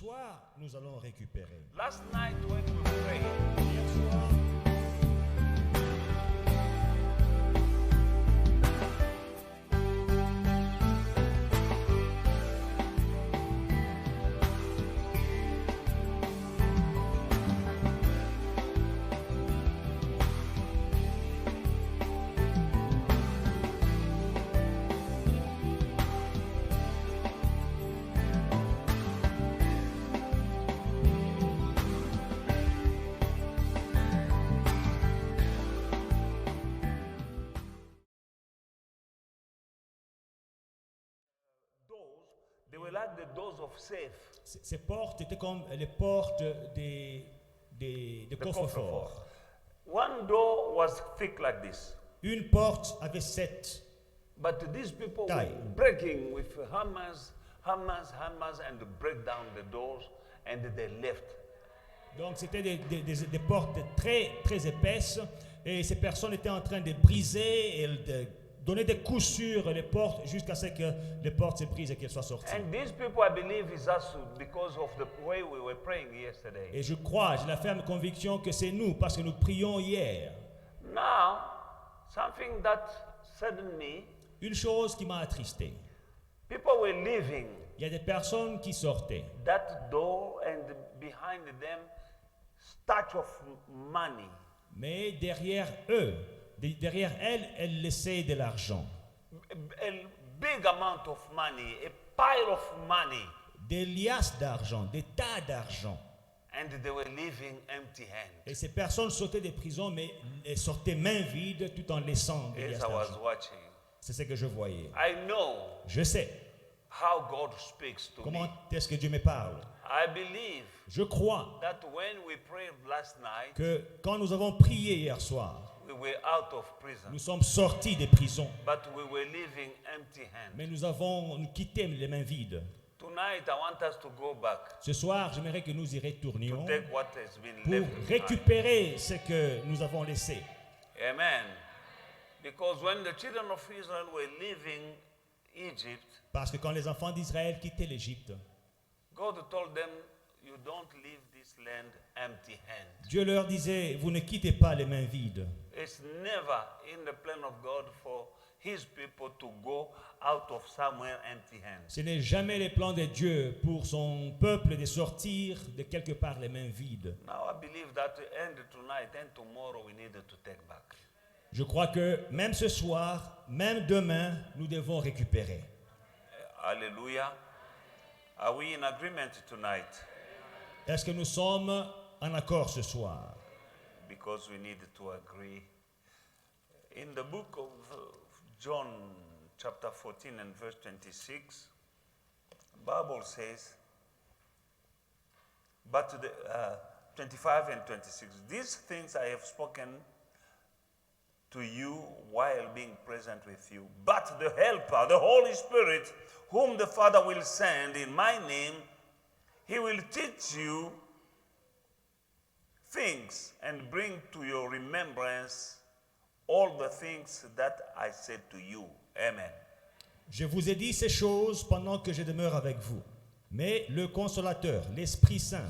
soir, nous allons récupérer. Last night when we prayed, Hier soir, they were like the doors of safe. ces portes étaient comme les portes des coffres-forts. One door was thick like this, Une porte avait 7. but these people Die. were breaking with hammers, and to break down the doors, and they left. Donc c'était des portes très, très épaisses et ces personnes étaient en train de briser et de donner des coups sur les portes jusqu'à ce que les portes se brisent et qu'elles soient sorties. And these people, I believe, is us because of the way we were praying yesterday. Et je crois, j'ai la ferme conviction que c'est nous parce que nous prions hier. Now, something that saddened me, Une chose qui m'a attristé, people were leaving il y a des personnes qui sortaient. that door and behind them stack of money. Mais derrière eux, derrière elles laissaient de l'argent. A big amount of money, a pile of money, Des liasses d'argent, des tas d'argent. and they were leaving empty-handed. Et ces personnes sortaient des prisons, mais elles sortaient main vide tout en laissant des As liasses I was d'argent. watching, C'est ce que je voyais. I know Je sais how God speaks to comment me. est-ce que Dieu me parle. I believe Je crois that when we prayed last night, que quand nous avons prié hier soir, we were out of prison, nous sommes sortis des prisons, but we were leaving empty-handed. mais nous avons quitté les mains vides. Tonight, I want us to go back Ce soir, j'aimerais que nous y to retournions take what has been pour left behind. récupérer ce que nous avons laissé. Amen. Because when the children of Israel were leaving Egypt, Parce que quand les enfants d'Israël quittaient l'Égypte, God told them, you don't leave this land empty-handed. Dieu leur disait, vous ne quittez pas les mains vides. It's never in the plan of God for his people to go out of somewhere empty-handed. Ce n'est jamais les plans de Dieu pour son peuple de sortir de quelque part les mains vides. Now I believe that to end tonight and tomorrow we need to take back. Je crois que même ce soir, même demain, nous devons récupérer. Hallelujah. Are we in agreement tonight? Est-ce que nous sommes en accord ce soir? Because we need to agree. In the book of John, chapter 14 and verse 26, Bible says, but 25 and 26, these things I have spoken to you while being present with you. But the Helper, the Holy Spirit, whom the Father will send in my name, he will teach you things and bring to your remembrance all the things that I said to you. Amen. Je vous ai dit ces choses pendant que je demeure avec vous. Mais le Consolateur, l'Esprit Saint,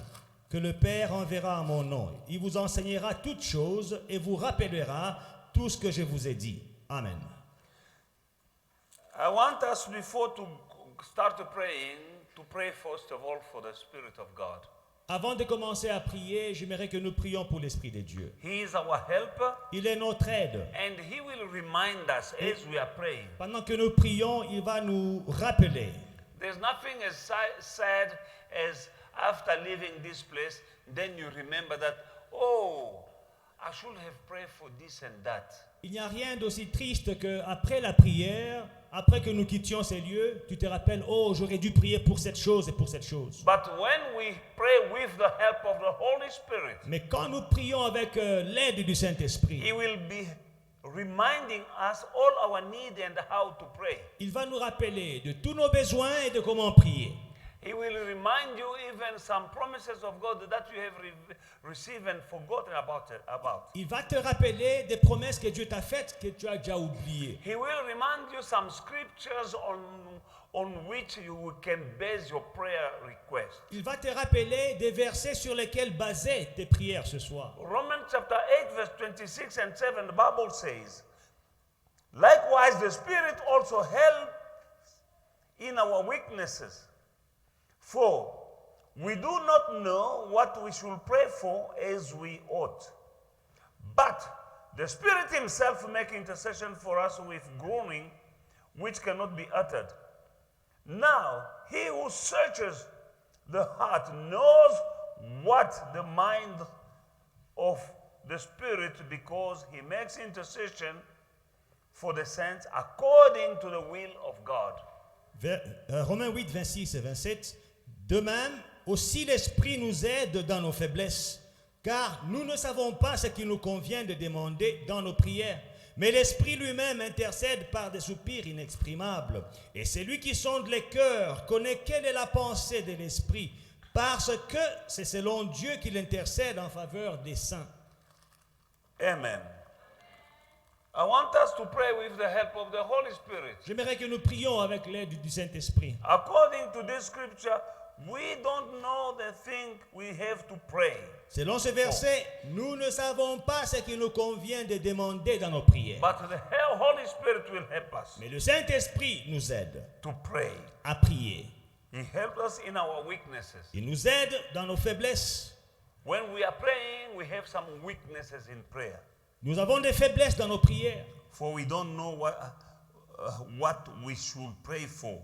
que le Père enverra en mon nom, il vous enseignera toutes choses et vous rappellera tout ce que je vous ai dit. Amen. I want us, before to start praying, to pray first of all for the Spirit of God. Avant de commencer à prier, j'aimerais que nous prions pour l'Esprit de Dieu. He is our helper, Il est notre aide. and he will remind us as we are praying. Pendant que nous prions, il va nous rappeler. There's nothing as sad as after leaving this place, then you remember that, oh, I should have prayed for this and that. Il n'y a rien d'aussi triste qu'après la prière, après que nous quittions ces lieux, tu te rappelles, oh, j'aurais dû prier pour cette chose et pour cette chose. But when we pray with the help of the Holy Spirit, Mais quand nous prions avec l'aide du Saint-Esprit, he will be reminding us all our need and how to pray. il va nous rappeler de tous nos besoins et de comment prier. He will remind you even some promises of God that you have received and forgotten about. Il va te rappeler des promesses que Dieu t'a faites que tu as déjà oubliées. He will remind you some scriptures on which you can base your prayer request. Il va te rappeler des versets sur lesquels baser tes prières ce soir. Romans chapter 8 verse 26 and 7, the Bible says, likewise the Spirit also helps in our weaknesses. For we do not know what we should pray for as we ought. But the Spirit himself makes intercession for us with groaning which cannot be uttered. Now, he who searches the heart knows what the mind of the Spirit, because he makes intercession for the saints according to the will of God. Romains 8, 26 et 27. De même, aussi l'Esprit nous aide dans nos faiblesses, car nous ne savons pas ce qu'il nous convient de demander dans nos prières. Mais l'Esprit lui-même intercède par des soupirs inexprimables. Et c'est lui qui sonde les cœurs, connaît quelle est la pensée de l'Esprit, parce que c'est selon Dieu qu'il intercède en faveur des saints. Amen. I want us to pray with the help of the Holy Spirit. J'aimerais que nous prions avec l'aide du Saint-Esprit. According to this scripture, we don't know the thing we have to pray. Selon ce verset, nous ne savons pas ce qu'il nous convient de demander dans nos prières. But the Holy Spirit will help us Mais le Saint-Esprit nous aide to pray. à prier. He helps us in our weaknesses. Il nous aide dans nos faiblesses. When we are praying, we have some weaknesses in prayer. Nous avons des faiblesses dans nos prières. For we don't know what we should pray for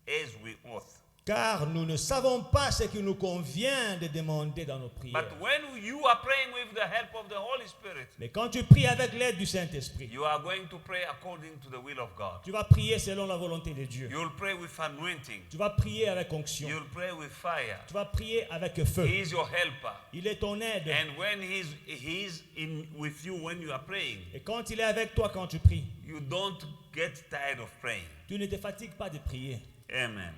as we ought. Car nous ne savons pas ce qu'il nous convient de demander dans nos prières. But when you are praying with the help of the Holy Spirit, Mais quand tu pries avec l'aide du Saint-Esprit, you are going to pray according to the will of God. tu vas prier selon la volonté de Dieu. You'll pray with anointing. Tu vas prier avec onction. You'll pray with fire. Tu vas prier avec feu. He is your helper. Il est ton aide. And when he's in with you when you are praying, Et quand il est avec toi quand tu pries, you don't get tired of praying. tu ne te fatigues pas de prier. Amen.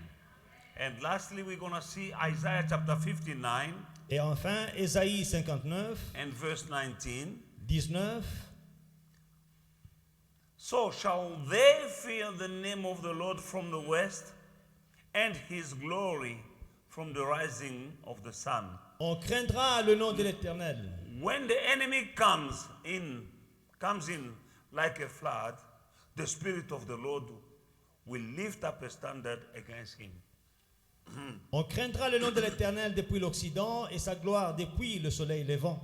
And lastly, we're going to see Isaiah chapter 59 Et enfin, Ésaïe 59, and verse 19. 19. So shall they fear the name of the Lord from the west, and his glory from the rising of the sun. On craindra le nom de l'Éternel. When the enemy comes in like a flood, the Spirit of the Lord will lift up a standard against him. On craindra le nom de l'Éternel depuis l'Occident et sa gloire depuis le soleil levant.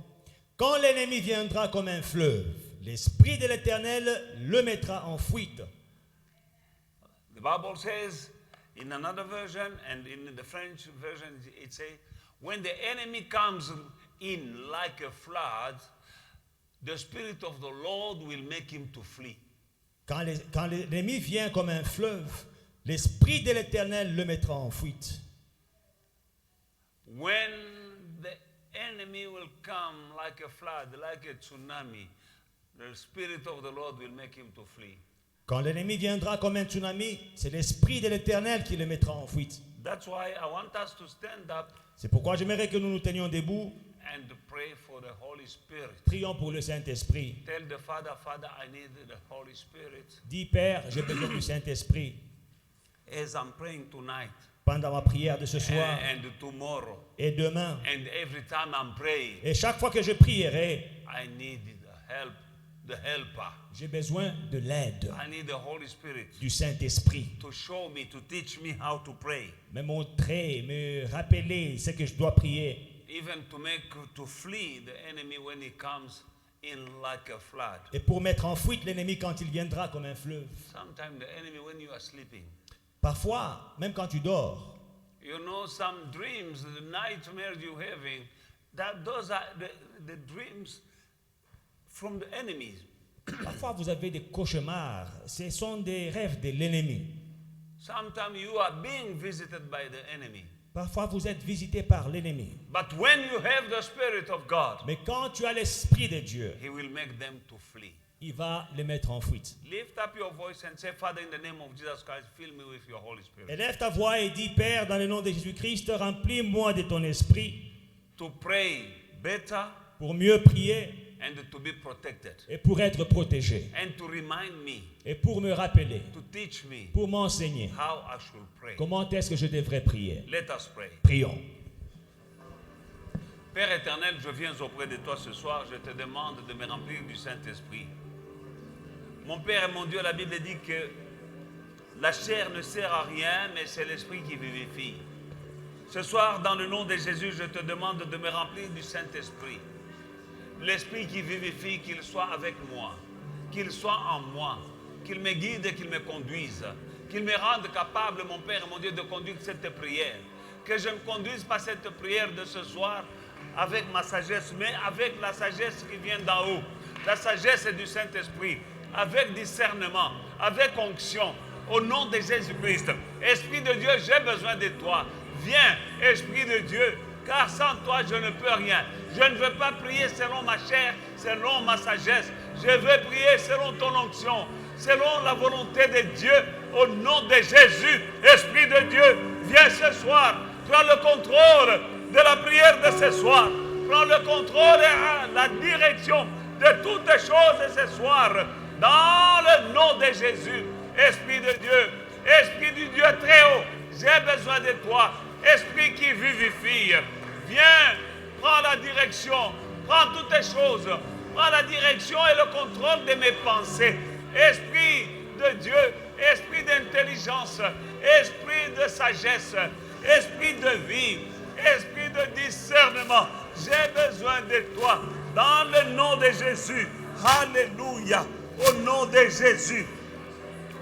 Quand l'ennemi viendra comme un fleuve, l'Esprit de l'Éternel le mettra en fuite. The Bible says in another version, and in the French version it says, when the enemy comes in like a flood, the Spirit of the Lord will make him to flee. Quand l'ennemi vient comme un fleuve, l'Esprit de l'Éternel le mettra en fuite. When the enemy will come like a flood, like a tsunami, the Spirit of the Lord will make him to flee. Quand l'ennemi viendra comme un tsunami, c'est l'Esprit de l'Éternel qui le mettra en fuite. That's why I want us to stand up C'est pourquoi j'aimerais que nous nous tenions debout. and pray for the Holy Spirit. Prions pour le Saint-Esprit. Tell the Father, Father, I need the Holy Spirit. Dis, Père, j'ai besoin du Saint-Esprit. As I'm praying tonight Pendant ma prière de ce soir and tomorrow, et demain, and every time I'm praying, et chaque fois que je prierai, I need the helper. j'ai besoin de l'aide I need the Holy Spirit du Saint-Esprit. to show me, to teach me how to pray, Me montrer, me rappeler ce que je dois prier. even to flee the enemy when he comes in like a flood. Et pour mettre en fuite l'ennemi quand il viendra comme un fleuve. Sometimes the enemy when you are sleeping, Parfois, même quand tu dors, you know, some dreams, the nightmares you're having, those are the dreams from the enemies. parfois vous avez des cauchemars. Ce sont des rêves de l'ennemi. Sometimes you are being visited by the enemy. Parfois vous êtes visité par l'ennemi. But when you have the Spirit of God, Mais quand tu as l'Esprit de Dieu, He will make them to flee. il va les mettre en fuite. Lift up your voice and say, Father, in the name of Jesus Christ, fill me with your Holy Spirit. Élève ta voix et dis, Père, dans le nom de Jésus-Christ, remplis-moi de ton esprit To pray better pour mieux prier and to be protected. et pour être protégé And to remind me, et pour me rappeler, to teach me pour m'enseigner how I should pray. comment est-ce que je devrais prier. Let us pray. Prions. Père éternel, je viens auprès de toi ce soir, je te demande de me remplir du Saint-Esprit. Mon Père et mon Dieu, la Bible dit que la chair ne sert à rien, mais c'est l'Esprit qui vivifie. Ce soir, dans le nom de Jésus, je te demande de me remplir du Saint-Esprit. L'Esprit qui vivifie, qu'il soit avec moi, qu'il soit en moi, qu'il me guide et qu'il me conduise, qu'il me rende capable, mon Père et mon Dieu, de conduire cette prière. Que je ne conduise pas cette prière de ce soir avec ma sagesse, mais avec la sagesse qui vient d'en haut, la sagesse du Saint-Esprit, avec discernement, avec onction, au nom de Jésus-Christ. Esprit de Dieu, j'ai besoin de toi. Viens, Esprit de Dieu, car sans toi, je ne peux rien. Je ne veux pas prier selon ma chair, selon ma sagesse. Je veux prier selon ton onction, selon la volonté de Dieu, au nom de Jésus. Esprit de Dieu, viens ce soir. Prends le contrôle de la prière de ce soir. Prends le contrôle et la direction de toutes les choses ce soir. Dans le nom de Jésus, Esprit de Dieu, Esprit du Dieu très haut, j'ai besoin de toi. Esprit qui vivifie, viens, prends la direction, prends toutes les choses, prends la direction et le contrôle de mes pensées. Esprit de Dieu, esprit d'intelligence, esprit de sagesse, esprit de vie, esprit de discernement. J'ai besoin de toi. Dans le nom de Jésus. Alléluia. Au nom de Jésus.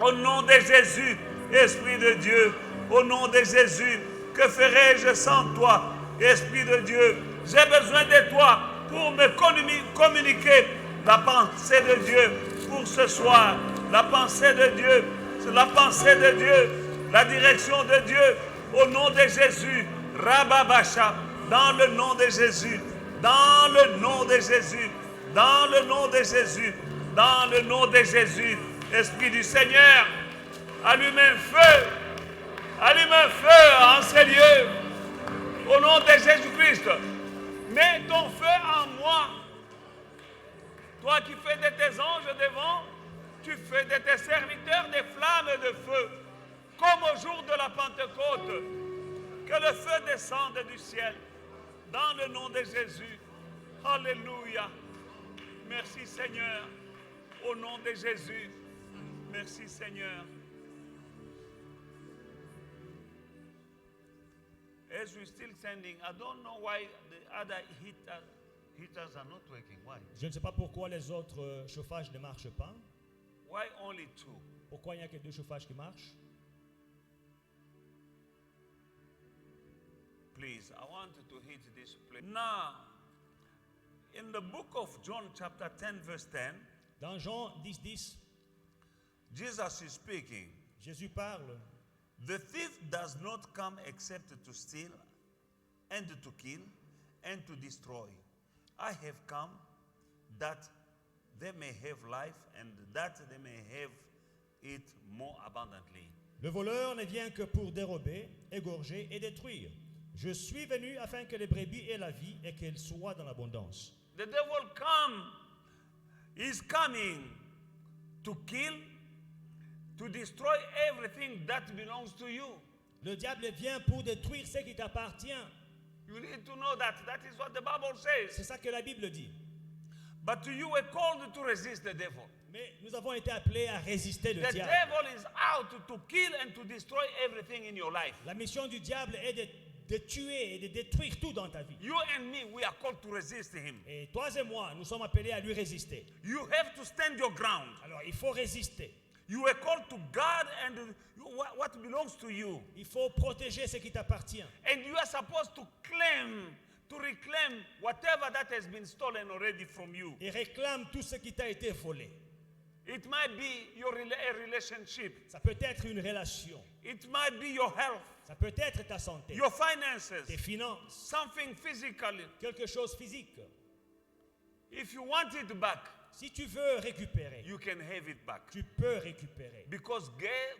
Au nom de Jésus. Esprit de Dieu. Au nom de Jésus. Que ferai-je sans toi? Esprit de Dieu. J'ai besoin de toi pour me communiquer la pensée de Dieu pour ce soir. La pensée de Dieu. C'est la pensée de Dieu. La direction de Dieu. Au nom de Jésus. Rababasha. Dans le nom de Jésus. Dans le nom de Jésus. Dans le nom de Jésus. Dans le nom de Jésus. Esprit du Seigneur. Allume un feu. Allume un feu en ces lieux. Au nom de Jésus-Christ. Mets ton feu en moi. Toi qui fais de tes anges devant, tu fais de tes serviteurs des flammes de feu. Comme au jour de la Pentecôte. Que le feu descende du ciel. Dans le nom de Jésus. Alléluia. Merci Seigneur. Au nom de Jésus. Merci Seigneur. As we're still standing, I don't know why the other heaters are not working. Why? Je ne sais pas pourquoi les autres chauffages ne marchent pas. Why only two? Pourquoi il n'y a que 2 chauffages qui marchent? Please, I want you to hit this place. Now, in the book of John chapter 10 verse 10, Dans Jean 10:10, Jesus is speaking. Jésus parle. The thief does not come except to steal and to kill and to destroy. I have come that they may have life and that they may have it more abundantly. Le voleur ne vient que pour dérober, égorger et détruire. Je suis venu afin que les brebis aient la vie et qu'elles soient dans l'abondance. The devil is coming to kill, to destroy everything that belongs to you. Le diable vient pour détruire ce qui t'appartient. You need to know that. That is what the Bible says. C'est ça que la Bible dit. But you were called to resist the devil. Mais nous avons été appelés à résister le The diable. devil is out to kill and to destroy everything in your life. La mission du diable est de tuer et de détruire tout dans ta vie. You and me, we are called to resist him. Et toi et moi, nous sommes appelés à lui résister. You have to stand your ground. Alors, il faut résister. You were called to guard and what belongs to you. Il faut protéger ce qui t'appartient. And you are supposed to reclaim whatever that has been stolen already from you. Et réclame tout ce qui t'a été volé. It might be a relationship. Ça peut être une relation. It might be your health. Ça peut être ta santé, Your finances. tes finances, Something physically. quelque chose physique. If you want it back, Si tu veux récupérer, you can have it back. tu peux récupérer. Because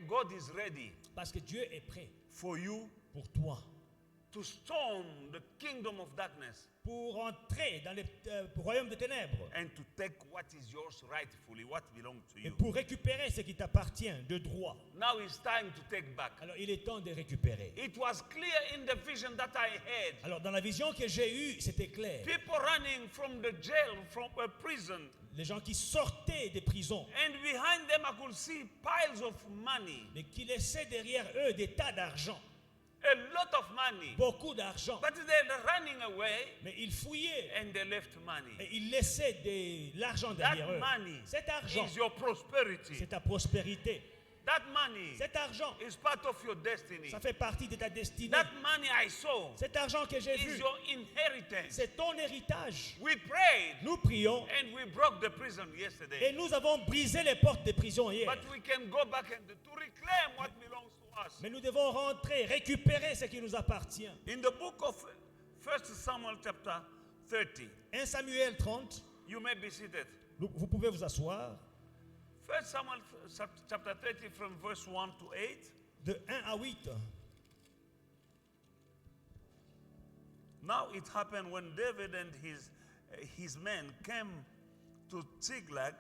God is ready Parce que Dieu est prêt for you pour toi. to storm the kingdom of darkness Pour entrer dans le royaume des ténèbres. and to take what is yours rightfully, what belongs to Et you. pour récupérer ce qui t'appartient de droit. Now it's time to take back. Alors il est temps de récupérer. It was clear in the vision that I had. Alors dans la vision que j'ai eue, c'était clair. People running from the jail, from a prison, Les gens qui sortaient des prisons, and behind them I could see piles of money, mais qui laissaient derrière eux des tas d'argent. a lot of money. Beaucoup d'argent. But they're running away Mais ils fouillaient and they left money. et ils laissaient l'argent derrière That eux. money Cet argent, is your prosperity. c'est ta prospérité. That money Cet argent, is part of your destiny. ça fait partie de ta destinée. That money I saw Cet argent que j'ai is vu, your inheritance. c'est ton héritage. We prayed Nous prions and we broke the prison et yesterday. nous avons brisé les portes des prisons hier. But we can go back and to reclaim what belongs to us. Mais nous devons rentrer, récupérer ce qui nous appartient. In the book of 1 Samuel chapter 30, 1 Samuel 30, you may be seated. vous pouvez vous asseoir. 1 Samuel chapter 30 from verse 1 to 8. De 1 à 8. Now it happened when David and his men came to Ziklag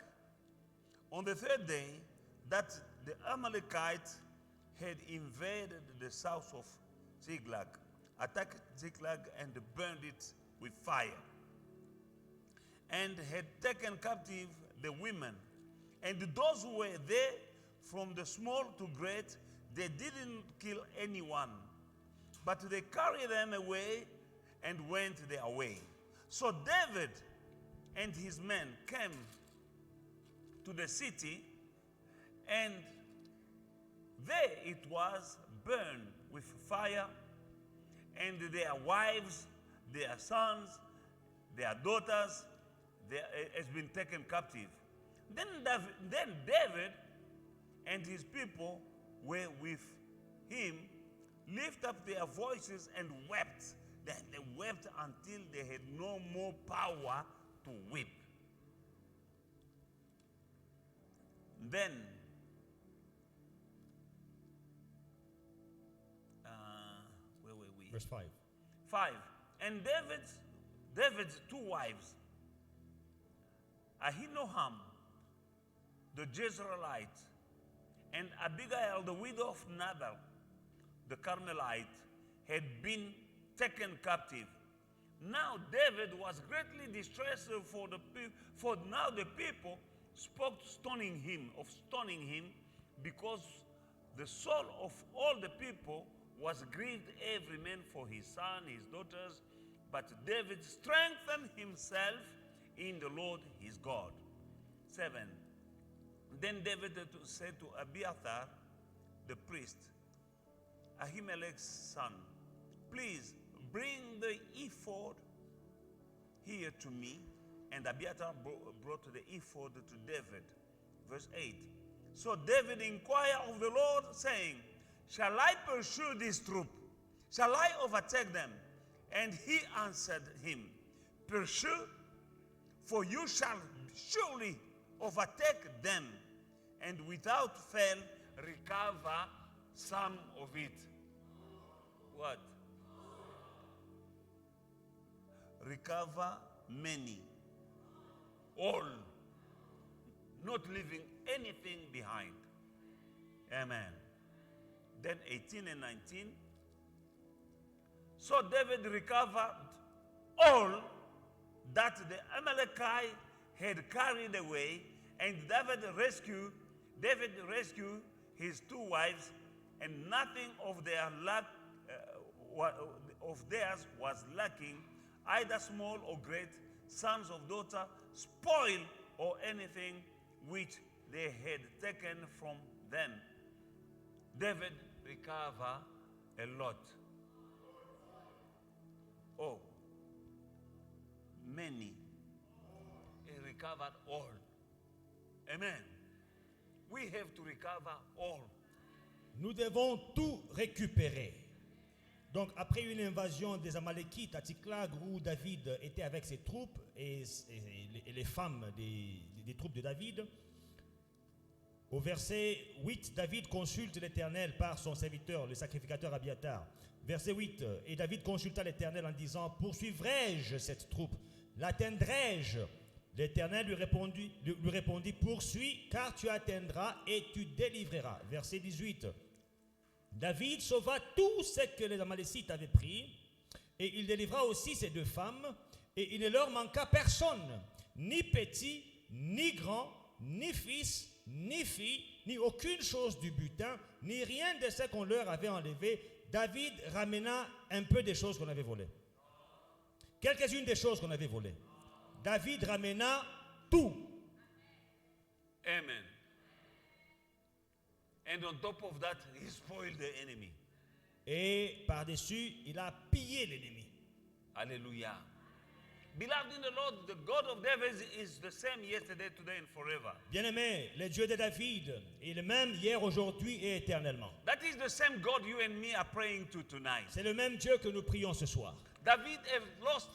on the third day that the Amalekites had invaded the south of Ziklag, attacked Ziklag and burned it with fire, and had taken captive the women. And those who were there, from the small to great, they didn't kill anyone, but they carried them away and went their way. So David and his men came to the city, and there it was burned with fire, and their wives, their sons, their daughters, has been taken captive. Then David and his people were with him, lift up their voices and wept. Then they wept until they had no more power to weep. Then where were we? Verse 5. 5. And David's two wives, Ahinoam, the Jezreelite, and Abigail, the widow of Nabal, the Carmelite, had been taken captive. Now David was greatly distressed for now the people spoke stoning him, because the soul of all the people was grieved, every man for his son, his daughters. But David strengthened himself in the Lord his God. 7. Then David said to Abiathar, the priest, Ahimelech's son, please bring the ephod here to me. And Abiathar brought the ephod to David. Verse 8. So David inquired of the Lord, saying, shall I pursue this troop? Shall I overtake them? And he answered him, pursue, for you shall surely overtake them, and without fail recover some of it. What? Recover many. All. Not leaving anything behind. Amen. Then 18 and 19. So David recovered all that the Amalekite had carried away, and David rescued his two wives, and nothing of their of theirs was lacking, either small or great, sons or daughter, spoil or anything which they had taken from them. David recovered a lot. Oh, many. He recovered all. Amen. We have to recover all. Nous devons tout récupérer. Donc, après une invasion des Amalékites à Tsiklag, où David était avec ses troupes et les femmes des troupes de David, au verset 8, David consulte l'Éternel par son serviteur, le sacrificateur Abiatar. Verset 8, et David consulta l'Éternel en disant, poursuivrai-je cette troupe? L'atteindrai-je? L'Éternel lui répondit, poursuis, car tu atteindras et tu délivreras. Verset 18, David sauva tout ce que les Amalécites avaient pris, et il délivra aussi ses 2 femmes, et il ne leur manqua personne, ni petit, ni grand, ni fils, ni fille, ni aucune chose du butin, ni rien de ce qu'on leur avait enlevé. David ramena un peu des choses qu'on avait volées. Quelques-unes des choses qu'on avait volées. David ramena tout. Amen. And on top of that, he spoiled the enemy. Et par-dessus, il a pillé l'ennemi. Hallelujah. Beloved in the Lord, the God of David is the same yesterday, today, and forever. Bien-aimé, le Dieu de David est le même hier, aujourd'hui et éternellement. That is the same God you and me are praying to tonight. C'est le même Dieu que nous prions ce soir. David has lost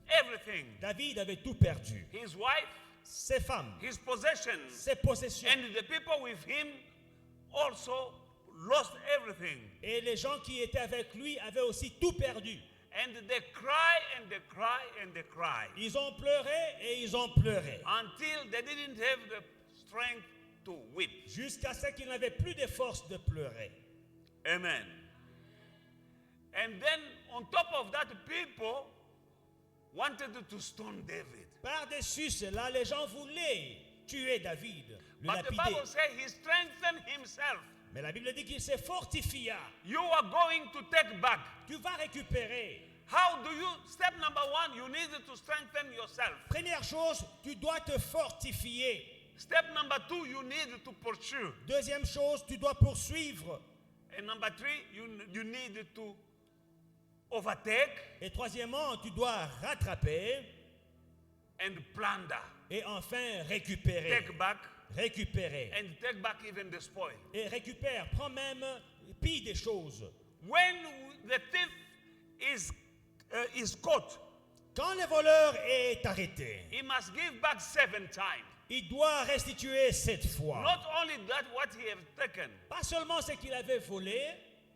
everything. David avait tout perdu. His wife, Ses femmes, his possessions, ses possessions. and the people with him also lost everything. Et les gens qui étaient avec lui avaient aussi tout perdu. And they cry and they cry and they cry Ils ont pleuré et ils ont pleuré. until they didn't have the strength to weep. Jusqu'à ce qu'ils n'avaient plus de force de pleurer. Amen. And then on top of that, people wanted to stone David. Par-dessus cela, les gens voulaient tuer David, le But the lapider. Bible says he strengthened himself. Mais la Bible dit qu'il se fortifia. You are going to take back. Tu vas récupérer. How do you? Step number 1, you need to strengthen yourself. Première chose, tu dois te fortifier. Step number 2, you need to pursue. Deuxième chose, tu dois poursuivre. And number 3, you need to overtake Et troisièmement, tu dois rattraper. and plunder. Et enfin, récupérer. Take back Récupérer. and take back even the spoil. Et récupère, prends même, pille des choses. When the thief is caught, Quand le voleur est arrêté, he must give back 7 times. il doit restituer 7 fois. Not only that, what he has taken. Pas seulement ce qu'il avait volé,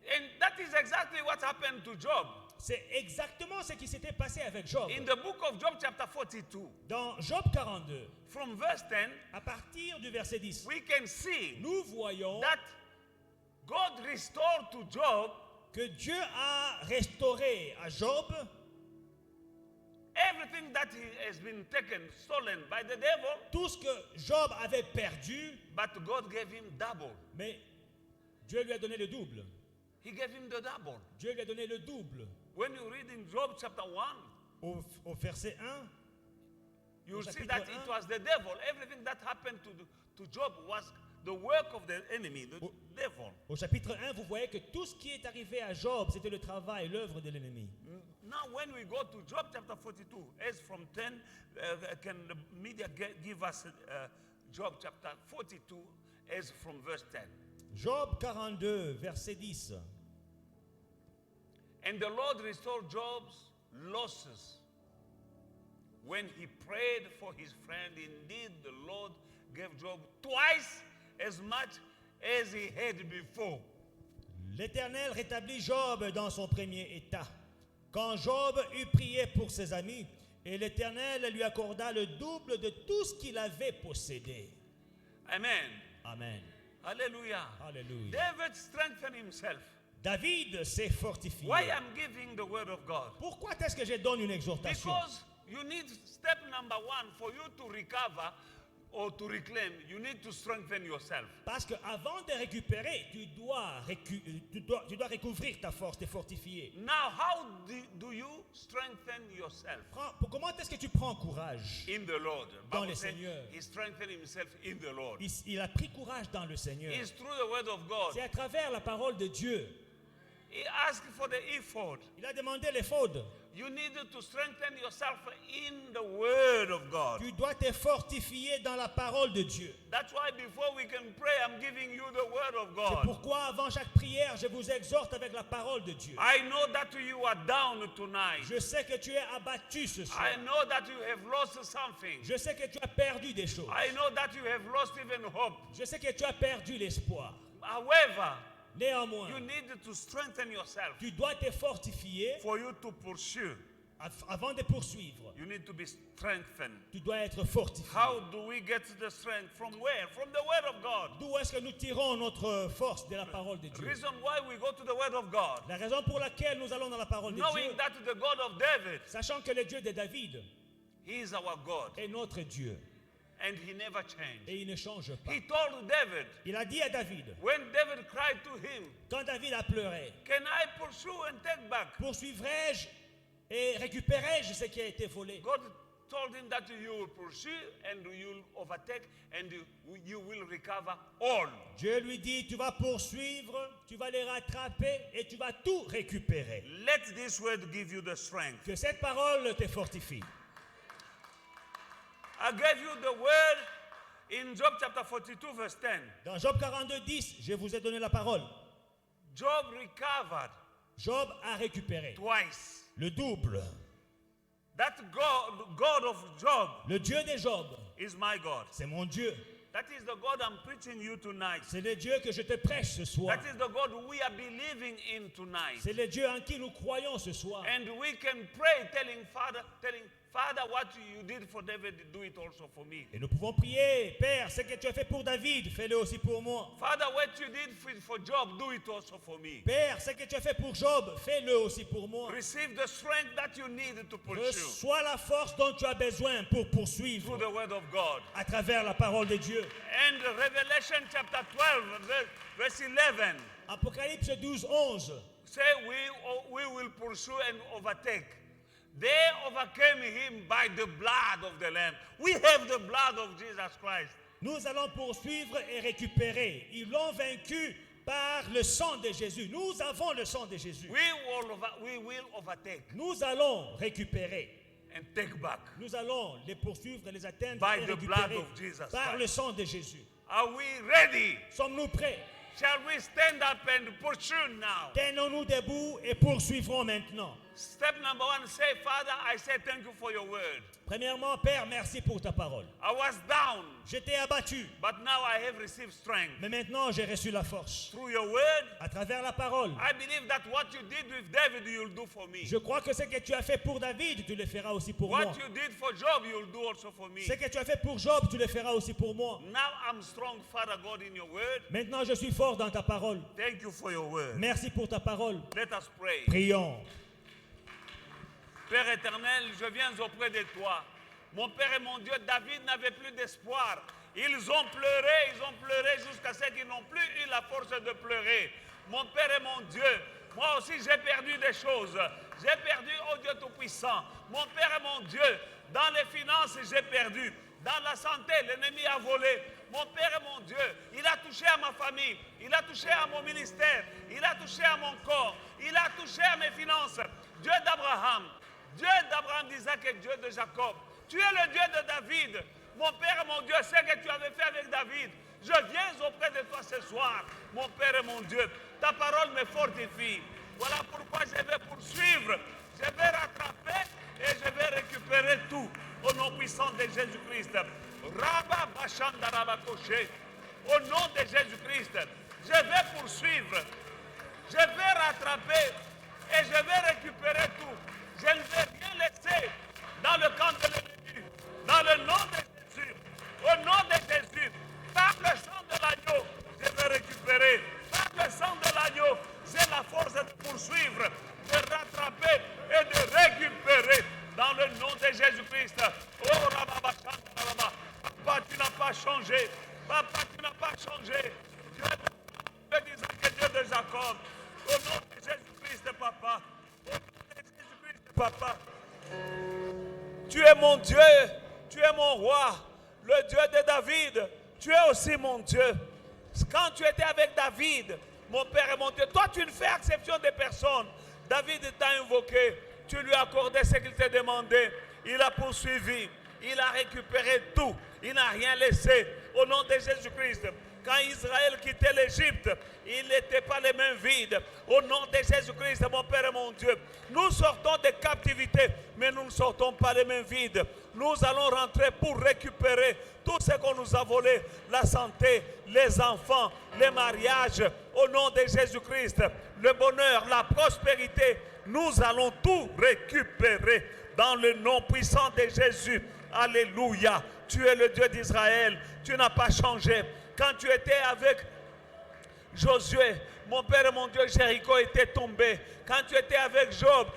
And that is exactly what happened to Job. c'est exactement ce qui s'était passé avec Job. In the book of Job, chapter 42, Dans Job 42, from verse 10, à partir du verset 10, we can see nous voyons that God restored to Job que Dieu a restauré à Job everything that has been taken, stolen by the devil, tout ce que Job avait perdu, but God gave him double. mais Dieu lui a donné le double. He gave him the double. Dieu lui a donné le double. When you read in Job chapter 1, Au verset 1, you Au see chapitre that 1. it was the devil. Everything that happened to Job was the work of the enemy, the devil. au chapitre 1, vous voyez que tout ce qui est arrivé à Job, c'était le travail, l'œuvre de l'ennemi. Now, when we go to Job chapter 42, as from 10, can the media give us Job chapter 42, as from verse 10? Job 42, verset 10. And the Lord restored Job's losses when he prayed for his friend. Indeed, the Lord gave Job twice as much as he had before. L'Éternel rétablit Job dans son premier état. Quand Job eut prié pour ses amis, et l'Éternel lui accorda le double de tout ce qu'il avait possédé. Amen. Amen. Hallelujah. Alléluia. David strengthened himself. David s'est fortifié. Why I'm giving the word of God? Pourquoi est-ce que je donne une exhortation? Because you need step number 1 for you to recover or to reclaim. You need to strengthen yourself. Parce qu'avant de récupérer, tu dois recouvrir ta force, te fortifier. Now, how do you strengthen yourself? Comment est-ce que tu prends courage? In the Lord. Dans Bible le says Seigneur. he strengthened himself in the Lord. Il a pris courage dans le Seigneur. It's through the word of God. C'est à travers la parole de Dieu. He asked for the ephod. Il a demandé l'éphod. You need to strengthen yourself in the Word of God. Tu dois te fortifier dans la parole de Dieu. That's why before we can pray, I'm giving you the Word of C'est God. pourquoi avant chaque prière, je vous exhorte avec la parole de Dieu. I know that you are down tonight. Je sais que tu es abattu ce soir. I know that you have lost something. Je sais que tu as perdu des choses. I know that you have lost even hope. Je sais que tu as perdu l'espoir. However, Néanmoins, you need to strengthen yourself tu dois te fortifier for you to pursue. avant de poursuivre. You need to be strengthened. Tu dois être fortifié. How do we get the strength? From where? From the Word of God. D'où est-ce que nous tirons notre force de la parole de The Dieu? reason why we go to the Word of God, La raison pour laquelle nous allons dans la parole de knowing Dieu, that the God of David, sachant que le Dieu de David He is our God, est notre Dieu and He never changed. et il ne change pas. He told David, Il a dit à David, when David cried to him, quand David a pleuré, can I pursue and take back? poursuivrai-je et récupérerai-je ce qui a été volé? God told him that you will pursue and you will overtake and you will recover all. Dieu lui dit, tu vas poursuivre, tu vas les rattraper et tu vas tout récupérer. Let this word give you the strength. Que cette parole te fortifie. I gave you the word in Job chapter 42 verse 10. Dans Job 42, 10, je vous ai donné la parole. Job recovered Job a récupéré twice. le double. That God of Job Le Dieu de Job, is my God. c'est mon Dieu. That is the God I'm preaching you tonight. C'est le Dieu que je te prêche ce soir. That is the God we are believing in tonight. C'est le Dieu en qui nous croyons ce soir. And we can pray telling Father, what you did for David, do it also for me. Et nous pouvons prier, Père, ce que tu as fait pour David, fais-le aussi pour moi. Father, what you did for Job, do it also for me. Père, ce que tu as fait pour Job, fais-le aussi pour moi. Receive the strength that you need to pursue Reçois la force dont tu as besoin pour through poursuivre the word of God. à travers la parole de Dieu. And Revelation chapter 12, verse 11, Apocalypse 12, 11. say we will pursue and overtake. They overcame him by the blood of the Lamb. We have the blood of Jesus Christ. Nous allons poursuivre et récupérer. Ils l'ont vaincu par le sang de Jésus. Nous avons le sang de Jésus. We will overtake Nous allons récupérer. and take back. Nous allons les poursuivre, les atteindre By et the blood récupérer of Jesus par Christ. le sang de Jésus. Are we ready? Sommes-nous prêts? Shall we stand up and pursue now? Tenons-nous debout et poursuivrons maintenant. Step number 1, say, Father, I say thank you for your word. Premièrement, Père, merci pour ta parole. I was down, J'étais abattu, but now I have received strength. mais maintenant j'ai reçu la force. Through your word, À travers la parole, I believe that what you did with David, you'll do for me. je crois que ce que tu as fait pour David, tu le feras aussi pour moi. What you did for Job, you'll do also for me. Ce que tu as fait pour Job, tu le feras aussi pour moi. Now I'm strong, Father God, in your word. Maintenant, je suis fort dans ta parole. Thank you for your word. Merci pour ta parole. Let us pray. Prions. Père éternel, je viens auprès de toi. Mon Père et mon Dieu, David n'avait plus d'espoir. Ils ont pleuré jusqu'à ce qu'ils n'ont plus eu la force de pleurer. Mon Père et mon Dieu, moi aussi j'ai perdu des choses. J'ai perdu, oh Dieu Tout-Puissant. Mon Père et mon Dieu, dans les finances, j'ai perdu. Dans la santé, l'ennemi a volé. Mon Père et mon Dieu, il a touché à ma famille, il a touché à mon ministère, il a touché à mon corps, il a touché à mes finances. Dieu d'Abraham, d'Isaac et Dieu de Jacob. Tu es le Dieu de David. Mon Père et mon Dieu, ce que tu avais fait avec David, je viens auprès de toi ce soir. Mon Père et mon Dieu, ta parole me fortifie. Voilà pourquoi je vais poursuivre, je vais rattraper et je vais récupérer tout au nom puissant de Jésus-Christ. Rabba Bachanda Rabba Koché. Au nom de Jésus-Christ, je vais poursuivre, je vais rattraper et je vais récupérer tout. Je ne vais rien laisser dans le camp de l'ennemi. Dans le nom de Jésus, au nom de Jésus, par le sang de l'agneau, je vais récupérer. Par le sang de l'agneau, j'ai la force de poursuivre, de rattraper et de récupérer. Dans le nom de Jésus-Christ. Oh, Rababa, Papa, tu n'as pas changé. Papa, tu n'as pas changé. Dieu d'Isaac et Dieu de Jacob. Au nom de Jésus-Christ, Papa. Au nom de Jésus-Christ, Papa. Tu es mon Dieu. Tu es mon roi. Le Dieu de David. Tu es aussi mon Dieu. Quand tu étais avec David, mon Père et mon Dieu, toi, tu ne fais exception des personnes. David t'a invoqué. Tu lui as accordé ce qu'il t'a demandé. Il a poursuivi. Il a récupéré tout. Il n'a rien laissé. Au nom de Jésus-Christ. Quand Israël quittait l'Égypte, il n'était pas les mains vides. Au nom de Jésus-Christ, mon Père et mon Dieu, nous sortons de captivité, mais nous ne sortons pas les mains vides. Nous allons rentrer pour récupérer tout ce qu'on nous a volé, la santé, les enfants, les mariages. Au nom de Jésus-Christ, le bonheur, la prospérité, nous allons tout récupérer dans le nom puissant de Jésus. Alléluia. Tu es le Dieu d'Israël. Tu n'as pas changé. Quand tu étais avec Josué, mon Père et mon Dieu, Jéricho était tombé. Quand tu étais avec Job,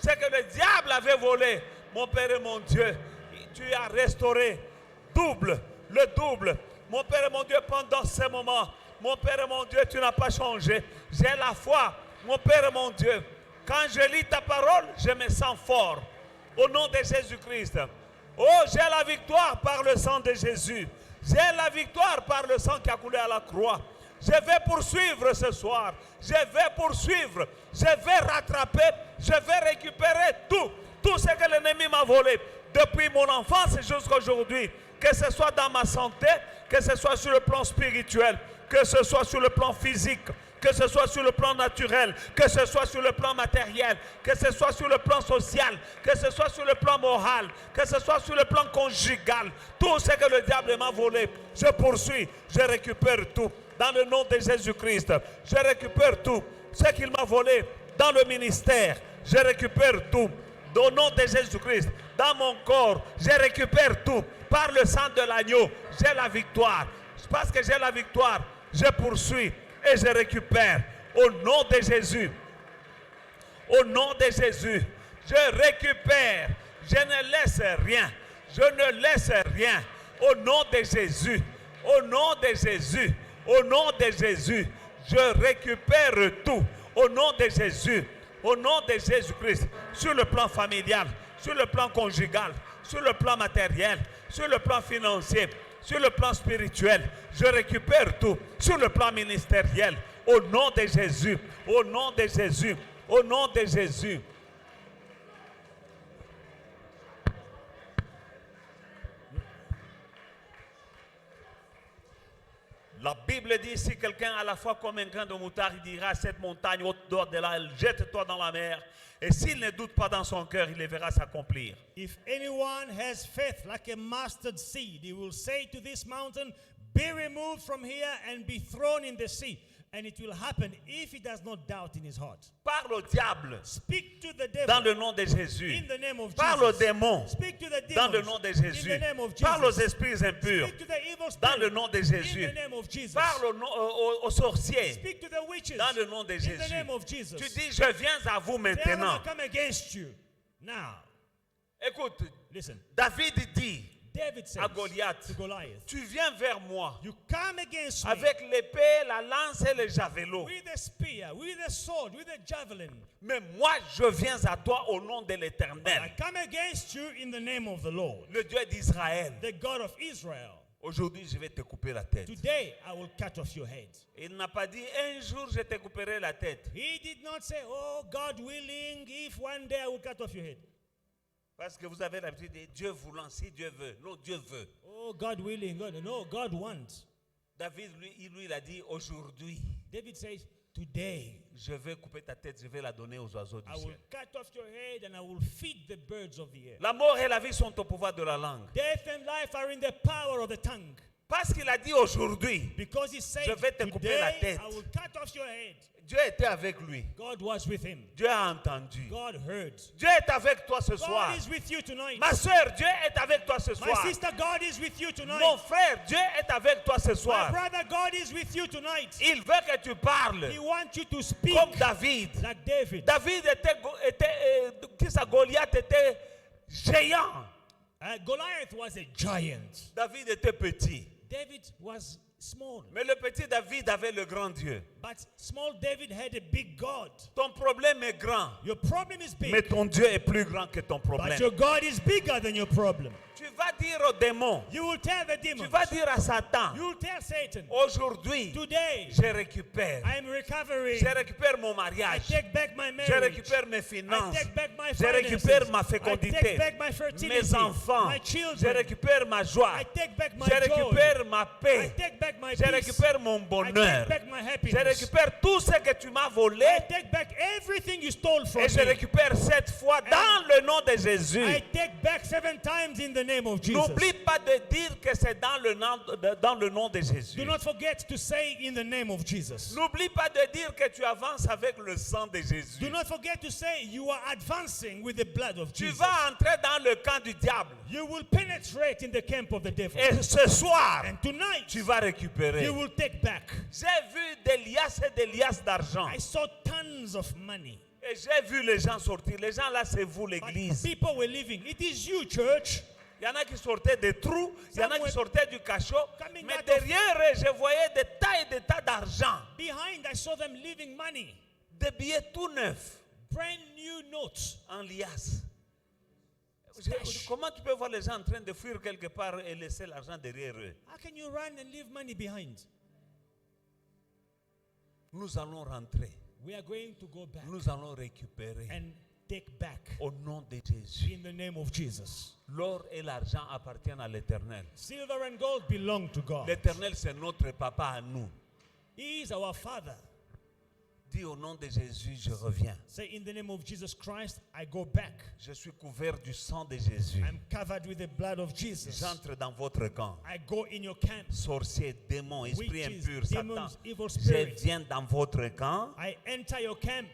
ce que le diable avait volé, mon Père et mon Dieu, tu as restauré le double. Mon Père et mon Dieu, pendant ces moments, mon Père et mon Dieu, tu n'as pas changé. J'ai la foi, mon Père et mon Dieu. Quand je lis ta parole, je me sens fort. Au nom de Jésus-Christ. Oh, j'ai la victoire par le sang de Jésus. J'ai la victoire par le sang qui a coulé à la croix. Je vais poursuivre ce soir. Je vais poursuivre. Je vais rattraper. Je vais récupérer tout ce que l'ennemi m'a volé depuis mon enfance jusqu'à aujourd'hui. Que ce soit dans ma santé, que ce soit sur le plan spirituel, que ce soit sur le plan physique, que ce soit sur le plan naturel, que ce soit sur le plan matériel, que ce soit sur le plan social, que ce soit sur le plan moral, que ce soit sur le plan conjugal, tout ce que le diable m'a volé, je poursuis, je récupère tout. Dans le nom de Jésus-Christ, je récupère tout. Ce qu'il m'a volé dans le ministère, je récupère tout. Au nom de Jésus-Christ, dans mon corps, je récupère tout. Par le sang de l'agneau, j'ai la victoire. Parce que j'ai la victoire, je poursuis et je récupère. Au nom de Jésus. Au nom de Jésus, je récupère. Je ne laisse rien. Je ne laisse rien. Au nom de Jésus. Au nom de Jésus. Au nom de Jésus, je récupère tout. Au nom de Jésus. Au nom de Jésus-Christ. Sur le plan familial, sur le plan conjugal, sur le plan matériel, sur le plan financier, sur le plan spirituel, je récupère tout. Sur le plan ministériel, au nom de Jésus, au nom de Jésus, au nom de Jésus. La Bible dit, si quelqu'un a la foi comme un grain de moutarde, il dira à cette montagne, ôte-toi de là, jette-toi dans la mer. Et s'il ne doute pas dans son cœur, il les verra s'accomplir. If anyone has faith like a mustard seed, he will say to this mountain, be removed from here and be thrown in the sea. And it will happen if he does not doubt in his heart. Parle au diable. Speak to the devil. Dans le nom de Jésus. In the name of Parle aux Jesus. démons. Speak to the demons. Dans le nom de Jésus. In the name of Jesus. Parle aux esprits impurs. Speak to the evil spirits. Dans le nom de Jésus. In the name of Jesus. Parle aux sorciers. Speak to the witches. Dans le nom de In Jésus. the name of Jesus. Tu dis, je viens à vous They are maintenant. gonna come against you. Now, Écoute, listen. David dit David says à Goliath, to Goliath, tu viens vers moi you come against me avec l'épée, la lance et le javelot. with a spear, with a sword, with a javelin. Mais moi, je viens à toi au nom de I l'Éternel, come against you in the name of the Lord, le Dieu d'Israël. the God of Israel. Aujourd'hui, je vais te couper la tête. Today I will cut off your head. Il n'a pas dit, un jour, je te couperai la tête. He did not say, oh, God willing, if one day I will cut off your head. Parce que vous avez l'habitude de dire, Dieu voulant, si Dieu veut. Non, Dieu veut. Oh, God willing. God, no, God wants. David, lui, il a dit, aujourd'hui, David says, today je vais couper ta tête, je vais la donner aux oiseaux du I will ciel. cut off your head and I will feed the birds of the air. La mort et la vie sont au pouvoir de la langue. Death and life are in the power of the tongue. Parce qu'il a dit aujourd'hui, Because he said, Je vais te couper la today tête. I will cut off your head. Dieu était avec lui. God was with him. Dieu a entendu. God heard. Dieu est avec toi ce soir. God is with you tonight. Ma soeur, Dieu est avec toi ce My soir. sister, God is with you tonight. Mon frère, Dieu est avec toi ce My soir. brother, God is with you tonight. Il veut que tu parles He wants you to speak comme David. like David. David Goliath était géant. Goliath was a giant. David était petit. David was small. Mais le petit David avait le grand Dieu. But small David had a big God. Ton problème est grand, Your problem is big. mais ton Dieu est plus grand que ton But problème. your God is bigger than your problem. Tu vas dire aux démons, You will tell the tu demons. vas dire à Satan, You will tell Satan. aujourd'hui, Today, je récupère. I am recovering. Je récupère mon I mariage. take back my Je marriage. récupère mes I finances. take back my Je finances. récupère ma I fécondité. take back my fertility. Mes enfants. My Je children. récupère ma joie. I take back my Je joy. récupère ma I paix. take back my Je peace. récupère mon I bonheur. take back my Je happiness. récupère tout ce que tu m'as volé. I take back everything you stole from Et je me. récupère cette fois dans le nom de Jésus. I take back 7 times in the name of Jesus. N'oublie pas de dire que c'est dans le nom de Jésus. Do not forget to say in the name of Jesus. N'oublie pas de dire que tu avances avec le sang de Jésus. Do not forget to say you are advancing with the blood of Tu Jesus. vas entrer dans le camp du diable. You will penetrate in the camp of the devil. Et ce soir, And tonight, tu vas récupérer. you will take back. J'ai vu des liasses et des liasses d'argent. I saw tons of money. Et j'ai vu les gens sortir. Les gens là, c'est vous But l'église. people were leaving. It is you, church. Il y en a qui sortaient des trous, il y en a qui sortaient du cachot. Coming Mais out of- derrière eux, je voyais des tas et des tas d'argent. Behind, I saw them leaving money. Des billets tout neufs Brand new notes. en liasse. Stash. Comment tu peux voir les gens en train de fuir quelque part et laisser l'argent derrière eux? How can you run and leave money behind? Nous allons rentrer. We are going to go back Nous allons récupérer and take back au nom de Jésus. in the name of Jesus. L'or et l'argent appartiennent à l'Éternel. Silver and gold belong to God. L'Éternel, c'est notre papa à nous. He is our Father. Dis au nom de Jésus, je reviens. Say, in the name of Jesus Christ, I go back. Je suis couvert du sang de Jésus. I'm covered with the blood of Jesus. J'entre dans votre camp. I go in your camp. Sorciers, démons, esprits Witches, impurs, Satan. demons, evil Je spirits. viens dans votre camp. I enter your camp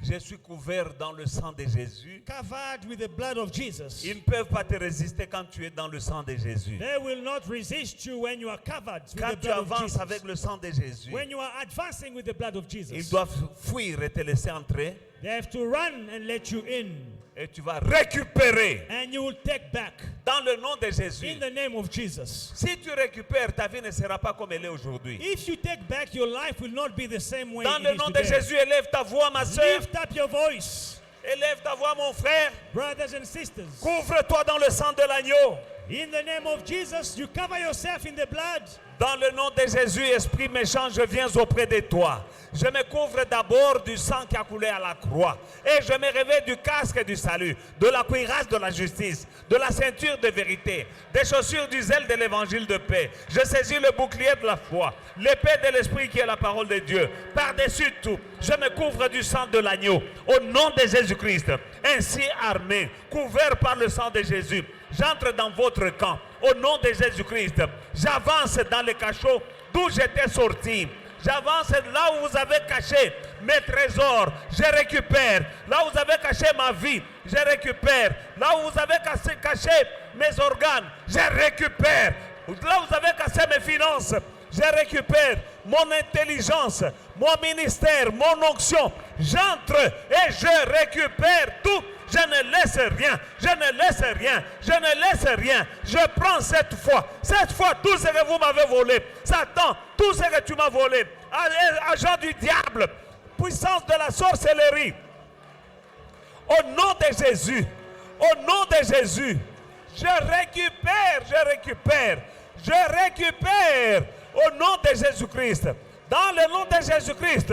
Je suis couvert dans le sang de Jésus. covered with the blood of Jesus. Ils ne peuvent pas te résister quand tu es dans le sang de Jésus. They will not resist you when you are covered with the Quand tu blood of avances Jesus. avec le sang de Jésus, When you are advancing with the blood of ils Jesus, doivent fuir et te laisser entrer. they have to run and let you in. Et tu vas récupérer And you will take back dans le nom de Jésus. in the name of Jesus. Si tu récupères, ta vie ne sera pas comme elle est aujourd'hui. If you take back, your life will not be the same way Dans it le is nom de today. Jésus, élève ta voix, ma soeur. Lift up your voice, Élève ta voix, mon frère. brothers and sisters. Couvre-toi dans le sang de l'agneau. In the name of Jesus, you cover yourself in the blood. Dans le nom de Jésus, esprit méchant, je viens auprès de toi. Je me couvre d'abord du sang qui a coulé à la croix. Et je me revêts du casque du salut, de la cuirasse de la justice, de la ceinture de vérité, des chaussures du zèle de l'évangile de paix. Je saisis le bouclier de la foi, l'épée de l'esprit qui est la parole de Dieu. Par-dessus tout, je me couvre du sang de l'agneau. Au nom de Jésus-Christ, ainsi armé, couvert par le sang de Jésus, j'entre dans votre camp. Au nom de Jésus-Christ, j'avance dans le cachot d'où j'étais sorti. J'avance là où vous avez caché mes trésors, je récupère. Là où vous avez caché ma vie, je récupère. Là où vous avez caché mes organes, je récupère. Là où vous avez caché mes finances, je récupère mon intelligence, mon ministère, mon onction. J'entre et je récupère tout. Je ne laisse rien, je ne laisse rien, je ne laisse rien. Je prends cette fois, tout ce que vous m'avez volé. Satan, tout ce que tu m'as volé, agent du diable, puissance de la sorcellerie. Au nom de Jésus, au nom de Jésus, je récupère, au nom de Jésus-Christ. Dans le nom de Jésus-Christ,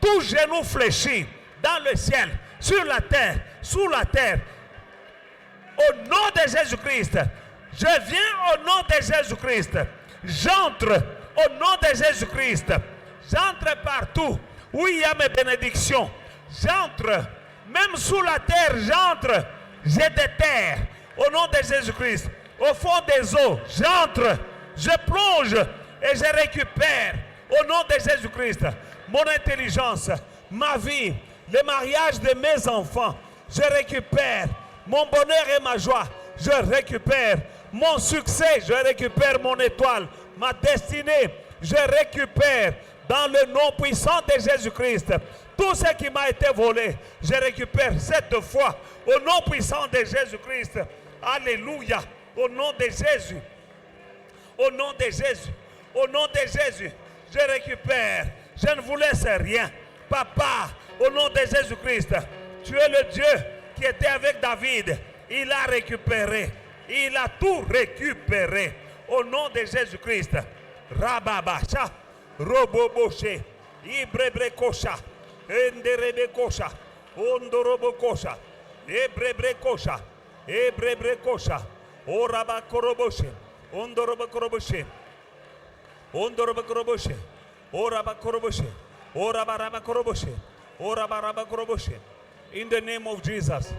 tout genou fléchi dans le ciel, sur la terre, sous la terre. Au nom de Jésus-Christ, je viens au nom de Jésus-Christ. J'entre au nom de Jésus-Christ. J'entre partout où il y a mes bénédictions. J'entre, même sous la terre, j'entre. Je déterre au nom de Jésus-Christ. Au fond des eaux, j'entre, je plonge et je récupère au nom de Jésus-Christ mon intelligence, ma vie, le mariage de mes enfants. Je récupère mon bonheur et ma joie. Je récupère mon succès. Je récupère mon étoile, ma destinée. Je récupère dans le nom puissant de Jésus-Christ tout ce qui m'a été volé. Je récupère cette fois au nom puissant de Jésus-Christ. Alléluia. Au nom de Jésus. Au nom de Jésus. Au nom de Jésus. Je récupère Je ne vous laisse rien. Papa, au nom de Jésus-Christ, tu es le Dieu qui était avec David. Il a récupéré. Il a tout récupéré. Au nom de Jésus-Christ. Rababacha, Roboboche, Ibrebrekosha, Enderebekosha, Ondorobokosha, Ebrebrekosha, Ebrebrekosha, Orabakoroboshe, Ondorobakoroboshe, Ondorobakoroboshe, Orabakoroboshe, Orabarabakoroboshe, Orabarabakoroboshe. In the name of Jesus.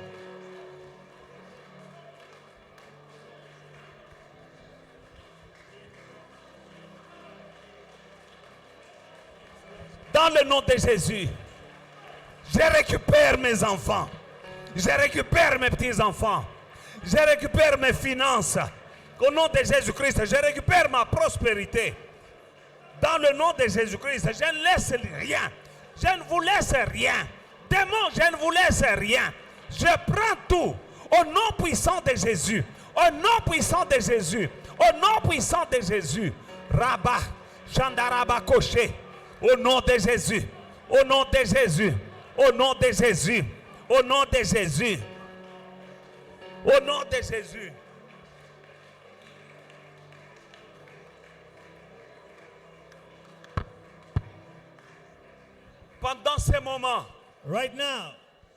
Dans le nom de Jésus, je récupère mes enfants. Je récupère mes petits-enfants. Je récupère mes finances. Au nom de Jésus-Christ, je récupère ma prospérité. Dans le nom de Jésus-Christ, je ne laisse rien. Je ne vous laisse rien. Démon, je ne vous laisse rien. Je prends tout. Au nom puissant de Jésus. Au nom puissant de Jésus. Au nom puissant de Jésus. Rabat, Chandaraba Koché. Au nom de Jésus, au nom de Jésus, au nom de Jésus, au nom de Jésus, au nom de Jésus. Pendant ces moments, Right now,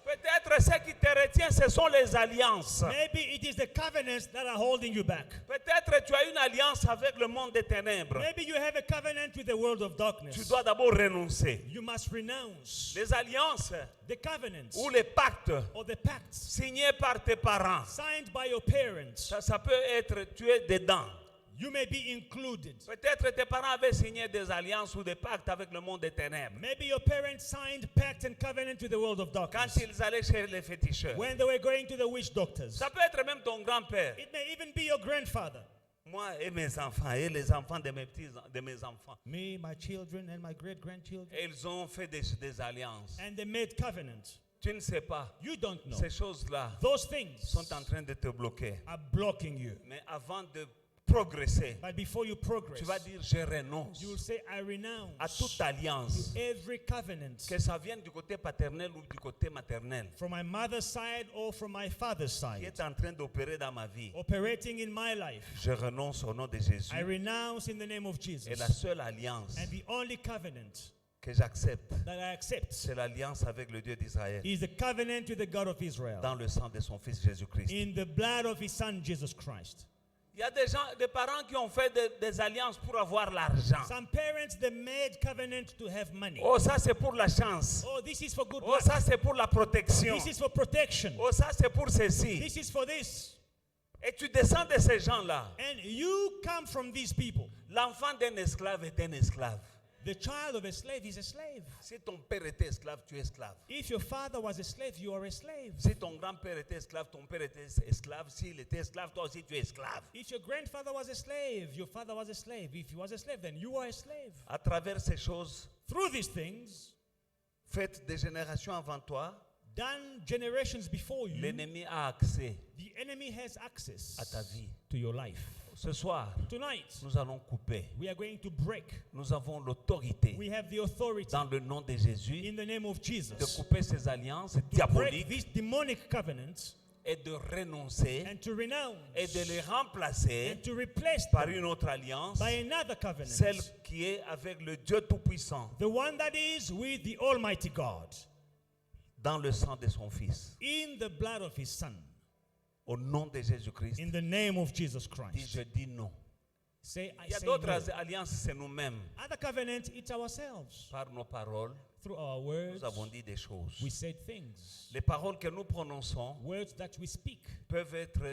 peut-être ce qui te retient, ce sont les alliances. maybe it is the covenants that are holding you back. Peut-être tu as une alliance avec le monde des ténèbres. Maybe you have a covenant with the world of Tu darkness. dois d'abord renoncer. You must renounce Les alliances the covenants ou les pactes or the pacts signés par tes parents. signed by your parents. Ça peut être tu es dedans. You may be included. Peut-être tes parents avaient signé des alliances ou des pactes avec le monde des ténèbres. Maybe your parents signed pact and covenant with the world of Quand darkness ils allaient chez les féticheurs. when they were going to the witch doctors. Ça peut être même ton grand-père. It may even be your grandfather. Moi et mes enfants et les enfants de mes enfants. Me, my children, and my great-grandchildren. Et ils ont fait des alliances. And they made covenants. Tu ne sais pas. You don't know. Ces choses-là Those things sont en train de te bloquer. are blocking you. Mais avant de progresser, But before you progress, tu vas dire je renonce you will say, I à renounce toute alliance. every covenant Que ça vienne du côté paternel ou du côté maternel. from my mother's side or from my father's Qui side est en train d'opérer dans ma vie. operating in my life. Je renonce au nom de Jésus. I renounce in the name of Et Jesus. la seule alliance And the only covenant que j'accepte, that I accept c'est l'alliance avec le Dieu d'Israël. is the covenant with the God of Israel Dans le sang de son fils Jésus-Christ. in the blood of his son Jesus Christ. Il y a des parents qui ont fait des alliances pour avoir l'argent. Some parents, they made covenant to have money. Oh, ça c'est pour la chance. Oh, this is for good Oh, luck. ça c'est pour la protection. This is for protection. Oh, ça c'est pour ceci. This is for this. Et tu descends de ces gens-là. And you come from these people. L'enfant d'un esclave est un esclave. The child of a slave is a slave. Si ton père était esclave, tu es esclave. If your father was a slave, you are a slave. Si ton grand-père était esclave, ton père était esclave. S'il était esclave, toi aussi tu es esclave. If your grandfather was a slave, your father was a slave. If he was a slave, then you are a slave. À travers ces choses Through these things, faites des générations avant toi, done generations before you, l'ennemi a accès the enemy has à ta access vie. to your life. Ce soir, Tonight, nous allons couper. we are going to break. Nous avons l'autorité We have the authority dans le nom de Jésus in the name of de Jesus couper ces alliances to break diaboliques these demonic covenants et de renoncer and to renounce et de les remplacer and to replace par them une autre alliance, by another covenant. celle qui est avec le Dieu Tout-Puissant, The one that is with the Almighty God dans le sang de son Fils. in the blood of his Son. Au nom de Jésus-Christ, In the name of Jesus dis Christ. je dis non. Say, I Il y a say d'autres no. alliances, c'est nous-mêmes. Other covenants, it's ourselves. Par nos paroles, Through our words, nous avons dit des choses. we said things. Les paroles que nous prononçons Words that we speak peuvent être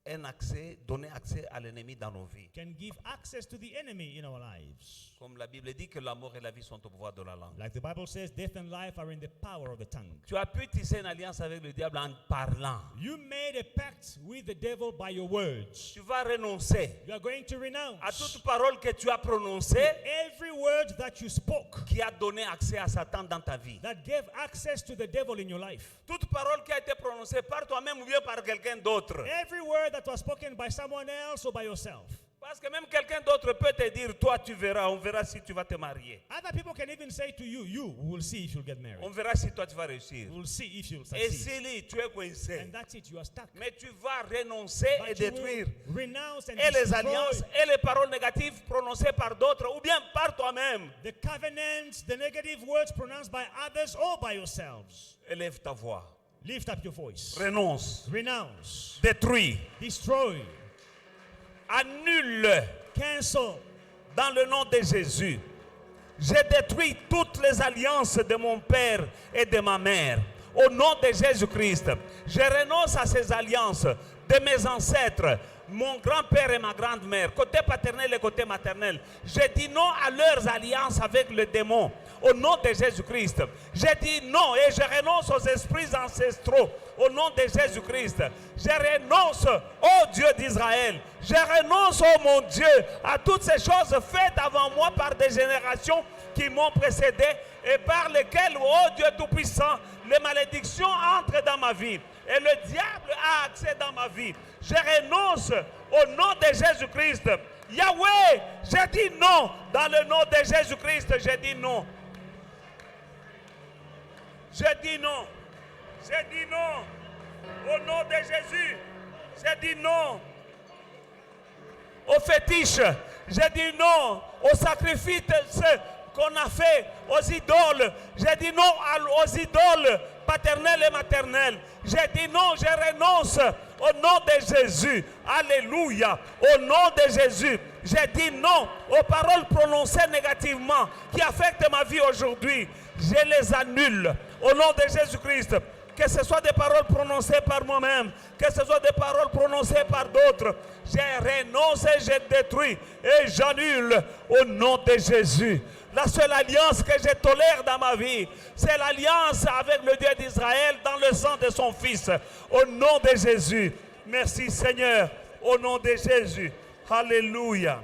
un accès, donner accès à l'ennemi dans nos vies. can give access to the enemy in our lives. Comme la Bible dit que la mort et la vie sont au pouvoir de la langue. Like the Bible says, death and life are in the power of the tongue. Tu as pu tisser une alliance avec le diable en parlant. You made a pact with the devil by your words. Tu vas renoncer You are going to à renounce toute parole que tu as prononcée every word that you spoke qui a donné accès à Satan dans ta vie. that gave access to the devil in your life. Toute parole qui a été prononcée par toi-même ou bien par quelqu'un d'autre. Every word that was spoken by someone else or by yourself. Parce que même quelqu'un d'autre peut te dire, toi tu verras, on verra si tu vas te marier. Other people can even say to you, you will see if you'll get married. On verra si toi tu vas réussir. We'll see if you'll Et succeed. si tu es coincé, And that's it, you are stuck. mais tu vas renoncer et But you détruire will renounce and et les destroy alliances et les paroles négatives prononcées par d'autres ou bien par toi-même. the covenants, the negative words pronounced by others or by yourselves. Élève ta voix. Lift up your voice. Renonce. Renounce. Détruis. Destroy. Annule. Cancel. Dans le nom de Jésus. J'ai détruit toutes les alliances de mon père et de ma mère. Au nom de Jésus-Christ. Je renonce à ces alliances de mes ancêtres, mon grand-père et ma grand-mère, côté paternel et côté maternel. Je dis non à leurs alliances avec le démon. Au nom de Jésus-Christ. Je dis non et je renonce aux esprits ancestraux. Au nom de Jésus-Christ. Je renonce, ô Dieu d'Israël. Je renonce, ô mon Dieu, à toutes ces choses faites avant moi par des générations qui m'ont précédé et par lesquelles, ô Dieu Tout-Puissant, les malédictions entrent dans ma vie. Et le diable a accès dans ma vie. Je renonce au nom de Jésus-Christ. Yahweh, je dis non. Dans le nom de Jésus-Christ, je dis non. Je dis non. Je dis non. Au nom de Jésus, je dis non. Aux fétiches, je dis non. Aux sacrifices qu'on a fait, aux idoles. Je dis non aux idoles paternelles et maternelles. Je dis non, je renonce au nom de Jésus. Alléluia. Au nom de Jésus. Je dis non aux paroles prononcées négativement qui affectent ma vie aujourd'hui. Je les annule au nom de Jésus-Christ. Que ce soit des paroles prononcées par moi-même, que ce soit des paroles prononcées par d'autres. Je renonce et je détruis et j'annule au nom de Jésus. La seule alliance que je tolère dans ma vie, c'est l'alliance avec le Dieu d'Israël dans le sang de son Fils. Au nom de Jésus. Merci Seigneur. Au nom de Jésus. Alléluia.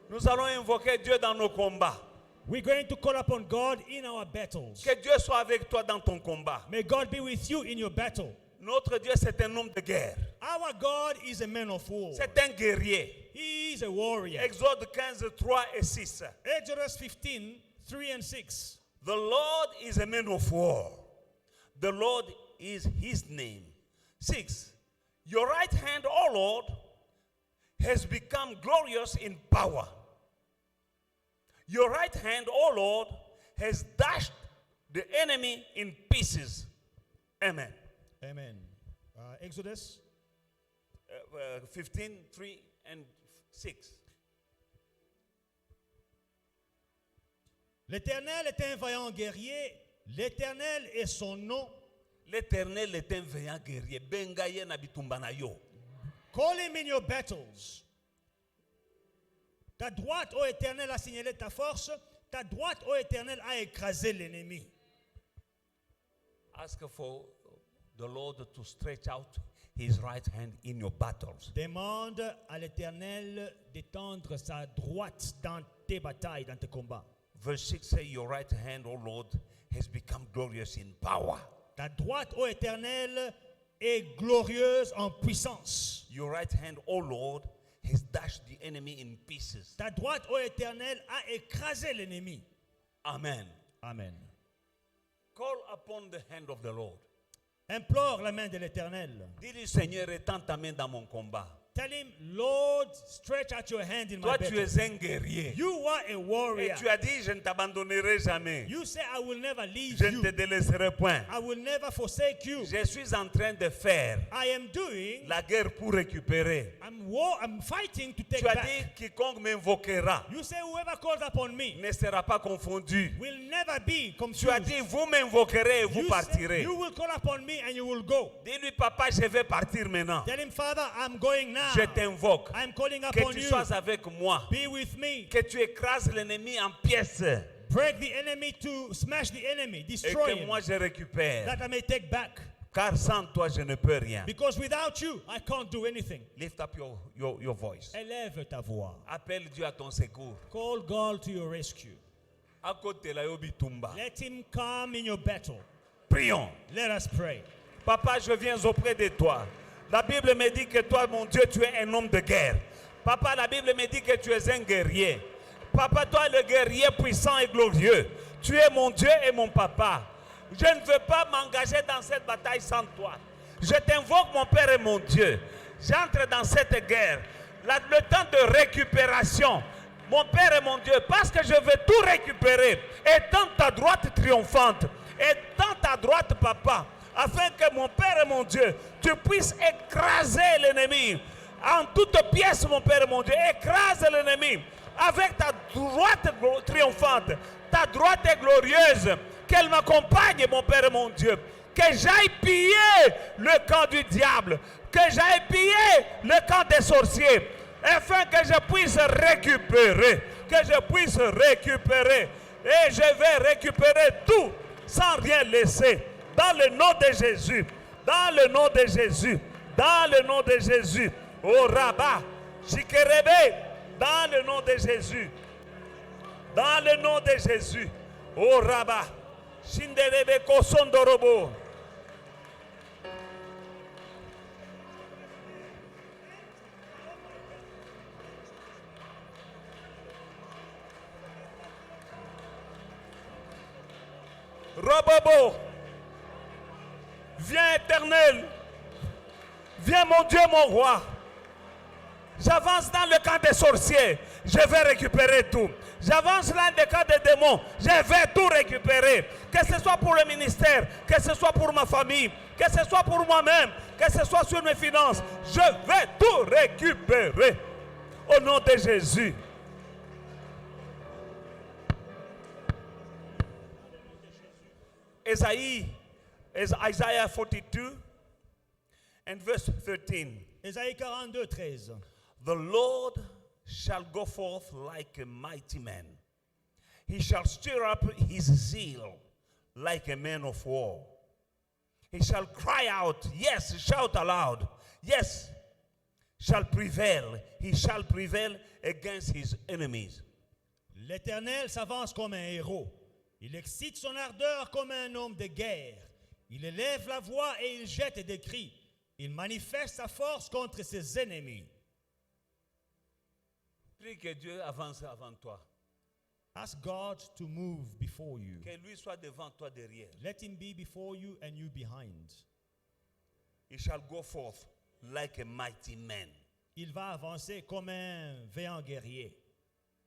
Nous allons invoquer Dieu dans nos combats. We're going to call upon God in our battles. Que Dieu soit avec toi dans ton combat. May God be with you in your battle. Notre Dieu, c'est un homme de guerre. Our God is a man of war. C'est un guerrier. He is a warrior. Exode 15, 3 et 6. Exodus 15, 3 and 6. The Lord is a man of war. The Lord is his name. 6. Your right hand, O Lord, has become glorious in power. Your right hand, O Lord, has dashed the enemy in pieces. Amen. Amen. Exodus 15, 3 and 6. L'Éternel est un vaillant guerrier. L'Éternel est son nom. L'Éternel est un vaillant guerrier. Bengaye na bitumba na yo. Call him in your battles. Ta droite, ô Éternel, a signalé ta force. Ta droite, ô Éternel, a écrasé l'ennemi. Ask for the Lord to stretch out his right hand in your battles. Demande à l'Éternel d'étendre sa droite dans tes batailles, dans tes combats. Verse 6 says, your right hand, O Lord, has become glorious in power. Ta droite, ô Éternel, est glorieuse en puissance. Your right hand, O Lord, has dashed the enemy in pieces. Ta droite, ô Éternel, a écrasé l'ennemi. Amen. Amen. Call upon the hand of the Lord. Implore la main de l'Éternel. Dis-lui, Seigneur, étends ta main dans mon combat. Tell him, Lord, stretch out your hand in my Toi, battle. tu es un guerrier. You are a Et warrior. tu as dit, je ne t'abandonnerai jamais. You say, I will never leave Je ne you. te délaisserai point. I will never forsake you. Je suis en train de faire I am doing, la guerre pour récupérer. I'm fighting to take Tu as back. dit, quiconque m'invoquera You say, whoever calls upon me ne sera pas confondu. will never be confused. Tu as dit, vous m'invoquerez et vous You say, partirez. you will call upon me and you will go. Dis-lui, papa, je vais partir maintenant. Tell him, Father, I'm going now. Je t'invoque. I'm calling Que upon tu you. sois avec moi. Be with me. Que tu écrases l'ennemi en pièces. Break the enemy to smash the enemy. Et Destroy que him. moi je récupère. That I may take back. Car sans toi, je ne peux rien. Because without you, I can't do anything. Lift up your voice. Élève ta voix. Appelle Dieu à ton secours. Call God to your rescue. À côté la yobi tumba. Let him come in your battle. Prions. Let us pray. Papa, je viens auprès de toi. La Bible me dit que toi, mon Dieu, tu es un homme de guerre. Papa, la Bible me dit que tu es un guerrier. Papa, toi, le guerrier puissant et glorieux. Tu es mon Dieu et mon papa. Je ne veux pas m'engager dans cette bataille sans toi. Je t'invoque, mon Père et mon Dieu. J'entre dans cette guerre. Le temps de récupération, mon Père et mon Dieu, parce que je veux tout récupérer. Étends ta droite triomphante. Étends ta droite, papa, afin que mon Père et mon Dieu, tu puisses écraser l'ennemi. En toutes pièces, mon Père et mon Dieu, écrase l'ennemi. Avec ta droite triomphante, ta droite est glorieuse. Qu'elle m'accompagne, mon Père et mon Dieu. Que j'aille piller le camp du diable. Que j'aille piller le camp des sorciers. Afin que je puisse récupérer. Que je puisse récupérer. Et je vais récupérer tout sans rien laisser. Dans le nom de Jésus. Dans le nom de Jésus. Dans le nom de Jésus. Au rabat. Jikerebe. Dans le nom de Jésus. Dans le nom de Jésus. Au rabat. Shinderebe kosondorobo. Robobo. Viens éternel. Viens mon Dieu, mon roi. J'avance dans le camp des sorciers. Je vais récupérer tout. J'avance dans le camp des démons. Je vais tout récupérer. Que ce soit pour le ministère, que ce soit pour ma famille, que ce soit pour moi-même, que ce soit sur mes finances. Je vais tout récupérer. Au nom de Jésus. Isaiah 42 and verse 13. Ésaïe 42, 13. The Lord shall go forth like a mighty man. He shall stir up his zeal like a man of war. He shall cry out, yes, shout aloud, yes, shall prevail. He shall prevail against his enemies. L'Éternel s'avance comme un héros. Il excite son ardeur comme un homme de guerre. Il élève la voix et il jette des cris. Il manifeste sa force contre ses ennemis. Prie que Dieu avance avant toi. Ask God to move before you. Que lui soit devant toi derrière. Let him be before you and you behind. He shall go forth like a mighty man. Il va avancer comme un vaillant guerrier.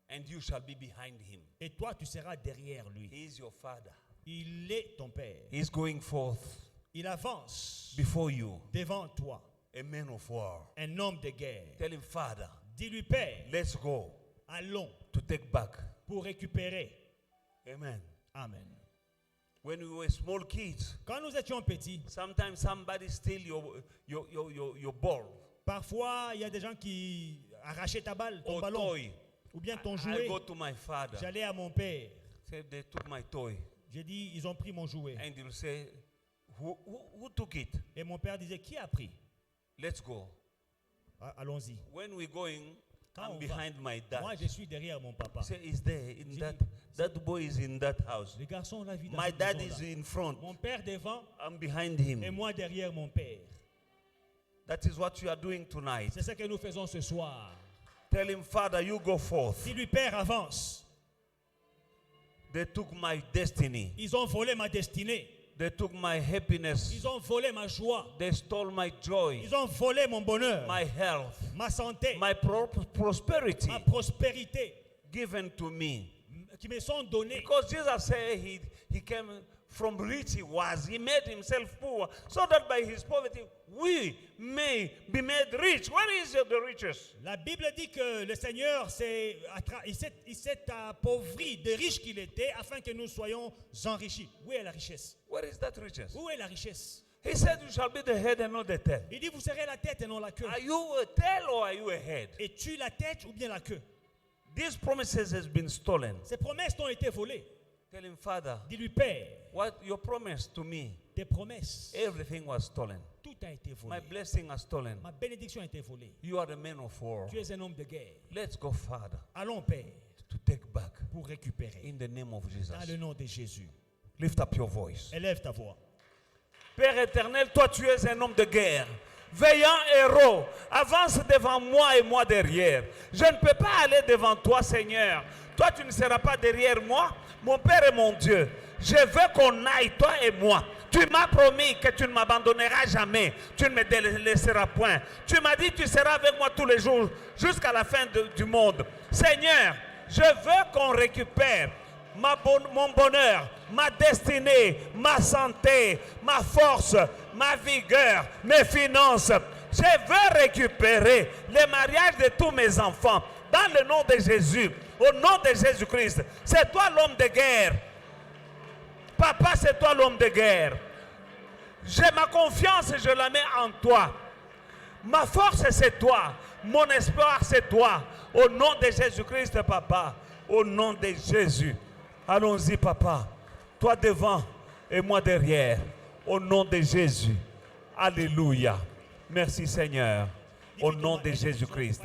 And you shall be behind him. Et toi, tu seras derrière lui. He is your father. Il est ton père. He is going forth Il avance before you. devant toi. A man of war. Un homme de guerre. Tell him, Father, Dis-lui, Père, let's go allons to take back. pour récupérer. Amen. Amen. When we were small kids, Quand nous étions petits, sometimes somebody steal your ball parfois, il y a des gens qui arrachaient ta balle, ton or ballon, toy. ou bien ton I jouet. go to my father. J'allais à mon père. Say they took my toy, J'ai dit, ils ont pris mon jouet. and he'll say, who took it? Et mon père disait, qui a pris? Let's go. Ah, allons-y. When we're going, Quand I'm on va, behind my dad. moi, je suis derrière mon papa. Say, is there in J'ai that dit, that boy is in that house. Les garçons, la vie dans My cette dad maison-là. is in front. Mon père devant I'm behind et him. moi derrière mon père. That is what you are doing tonight. C'est ce que nous faisons ce soir. Tell him, Father, you go forth. Dis-lui, Père, avance. They took my destiny. Ils ont volé ma destinée. They took my happiness. Ils ont volé ma joie. They stole my joy, Ils ont volé mon bonheur, my health, ma santé, my prosperity ma prospérité given to me. qui me sont données. Because Jesus said he came from rich he was. He made himself poor so that by his poverty we may be made rich. Where is the riches? La Bible dit que le Seigneur il s'est appauvri de riche qu'il était afin que nous soyons enrichis. Où est la richesse? Where is that riches? Où est la richesse? He said you shall be the head and not the tail. Il dit vous serez la tête et non la queue. Are you a tail or are you a head? Es-tu la tête ou bien la queue? These promises has been stolen. Ces promesses t'ont été volées. Tell him, Father, Dis-lui, Père, what your promise to me, tes promesses, everything was stolen. tout a été volé. My blessing was stolen. Ma bénédiction a été volée. You are the man of war. Tu es un homme de guerre. Let's go, Father, Allons, Père, to take back pour récupérer. in the name of Dans le Jesus. nom de Jésus. Lift up your voice. Élève ta voix. Père éternel, toi tu es un homme de guerre. veillant héros, avance devant moi et moi derrière. Je ne peux pas aller devant toi, Seigneur. Toi, tu ne seras pas derrière moi. Mon Père et mon Dieu, je veux qu'on aille, toi et moi. Tu m'as promis que tu ne m'abandonneras jamais. Tu ne me délaisseras point. Tu m'as dit que tu seras avec moi tous les jours jusqu'à la fin du monde. Seigneur, je veux qu'on récupère mon bonheur, ma destinée, ma santé, ma force, ma vigueur, mes finances. Je veux récupérer les mariages de tous mes enfants dans le nom de Jésus, au nom de Jésus-Christ. C'est toi l'homme de guerre. Papa, c'est toi l'homme de guerre. J'ai ma confiance et je la mets en toi. Ma force, c'est toi. Mon espoir, c'est toi. Au nom de Jésus-Christ, papa. Au nom de Jésus. Allons-y, papa. Toi devant et moi derrière. Au nom de Jésus. Alléluia. Merci, Seigneur. Au nom de Jésus-Christ.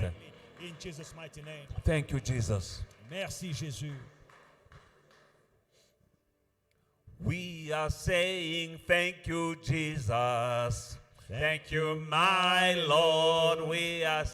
In Jesus' mighty name. Thank you, Jesus. Merci Jésus. We are saying thank you, Jesus. Thank you, my Lord. We are